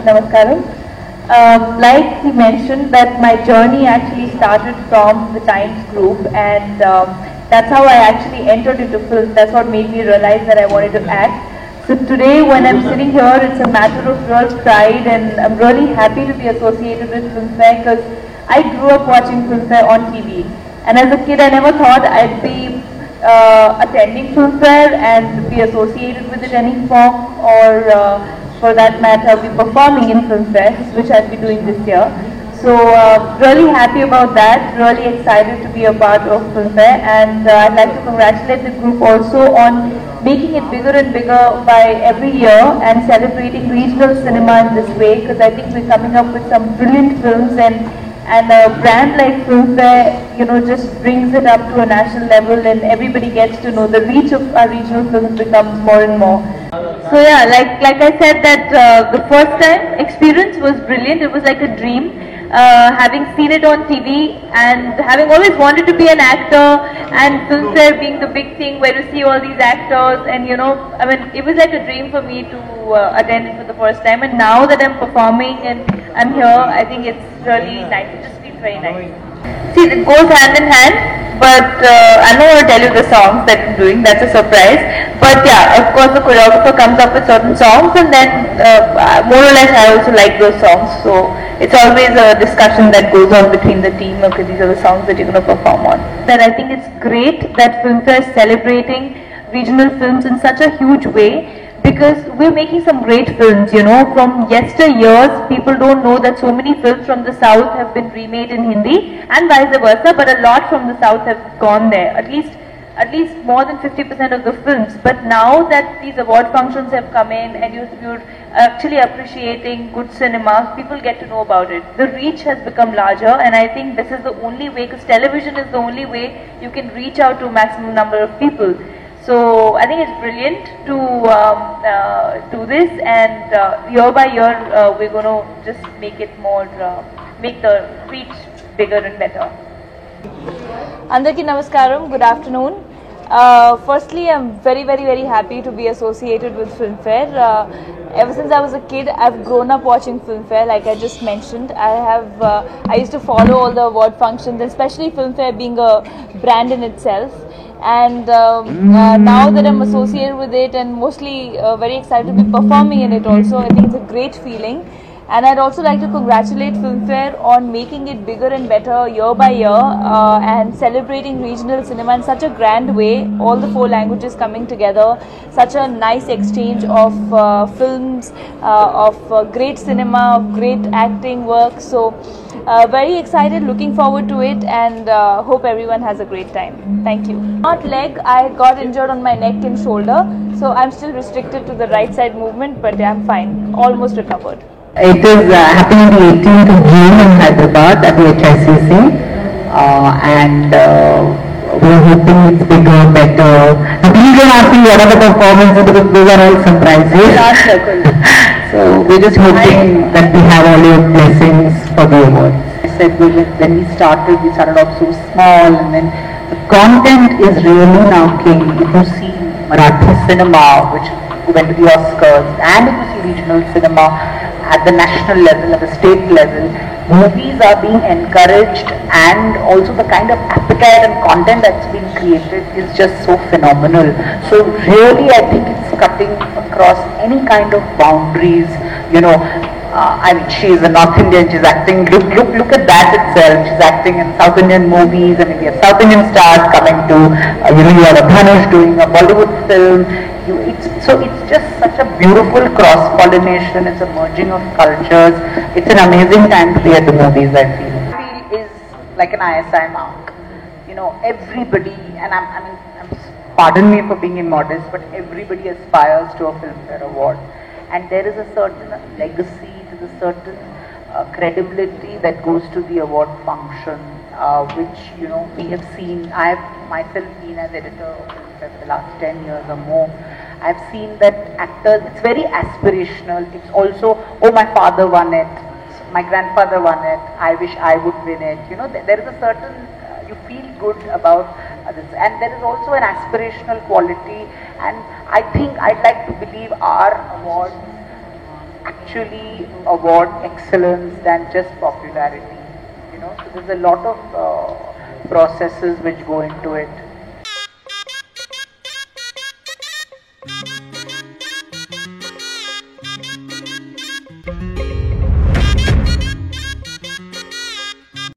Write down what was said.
Namaskaram. Like he mentioned that my journey actually started from the Times Group, and that's how I actually entered into film. That's what made me realize that I wanted to act. So today when I'm sitting here, it's a matter of real pride, and I'm really happy to be associated with Filmfare because I grew up watching Filmfare on TV. And as a kid I never thought I'd be attending Filmfare and be associated with it in any form, or for that matter be performing in Filmfare, which I'll be doing this year. So really happy about that, really excited to be a part of Filmfare, and I'd like to congratulate the group also on making it bigger and bigger by every year and celebrating regional cinema in this way, because I think we're coming up with some brilliant films, and a brand like Filmfare, just brings it up to a national level, and everybody gets to know the reach of our regional films becomes more and more. So yeah, like I said, that the first time experience was brilliant. It was like a dream. Having seen it on TV and having always wanted to be an actor, and Filmfare being the big thing where you see all these actors, and it was like a dream for me to attend it for the first time. And now that I'm performing and I'm here, I think it's really nice. It just feels very nice. See, it goes hand in hand, but I'm not going to tell you the songs that I'm doing, that's a surprise. But yeah, of course the choreographer comes up with certain songs, and then more or less I also like those songs. So it's always a discussion that goes on between the team. Okay, these are the songs that you're going to perform on. That I think it's great that Filmfare is celebrating regional films in such a huge way, because we're making some great films, from yesteryears. People don't know that so many films from the south have been remade in Hindi and vice versa, but a lot from the south have gone there, at least more than 50% of the films. But now that these award functions have come in and you're actually appreciating good cinema, people get to know about it. The reach has become larger, and I think this is the only way, because television is the only way you can reach out to a maximum number of people. So I think it's brilliant to do this, and year by year we're going to just make it more, make the reach bigger and better. Andarki Namaskaram, good afternoon. Firstly, I'm very happy to be associated with Filmfare. Ever since I was a kid, I've grown up watching Filmfare, like I just mentioned. I used to follow all the award functions, especially Filmfare being a brand in itself. And now that I'm associated with it, and mostly very excited to be performing in it also, I think it's a great feeling. And I'd also like to congratulate Filmfare on making it bigger and better year by year, and celebrating regional cinema in such a grand way, all the 4 languages coming together, such a nice exchange of films, of great cinema, of great acting work. So very excited, looking forward to it, and hope everyone has a great time. Thank you. Not leg, I got injured on my neck and shoulder, so I'm still restricted to the right side movement, but I'm fine, almost recovered. It is happening the 18th of June in Hyderabad at the HICC, and we're hoping it's bigger, better. Now please don't ask me what are the performances, because those are all surprises. So we're just hoping that we have all your blessings for the award. I said when we started off so small, and then the content is really now king. If you see Marathi cinema, which went to the Oscars, and if you see regional cinema at the national level, at the state level, movies are being encouraged, and also the kind of appetite and content that's been created is just so phenomenal. So really I think it's cutting across any kind of boundaries. I mean, she is a North Indian, she's acting, look at that itself. She's acting in South Indian movies, and we have South Indian stars coming to, you have a Dhanush doing a Bollywood film. So it's just such a beautiful cross-pollination, it's a merging of cultures. It's an amazing time to be at the movies, I feel. Is like an ISI mark. Everybody, and pardon me for being immodest, but everybody aspires to a Filmfare award. And there is a certain legacy, there's a certain credibility that goes to the award function, which we have seen. I have myself been as editor of Filmfare for the last 10 years or more. I've seen that actors, it's very aspirational. It's also, oh, my father won it, my grandfather won it, I wish I would win it. There is a certain, you feel good about others. And there is also an aspirational quality, and I think I'd like to believe our awards actually award excellence than just popularity. You know, so there's a lot of processes which go into it.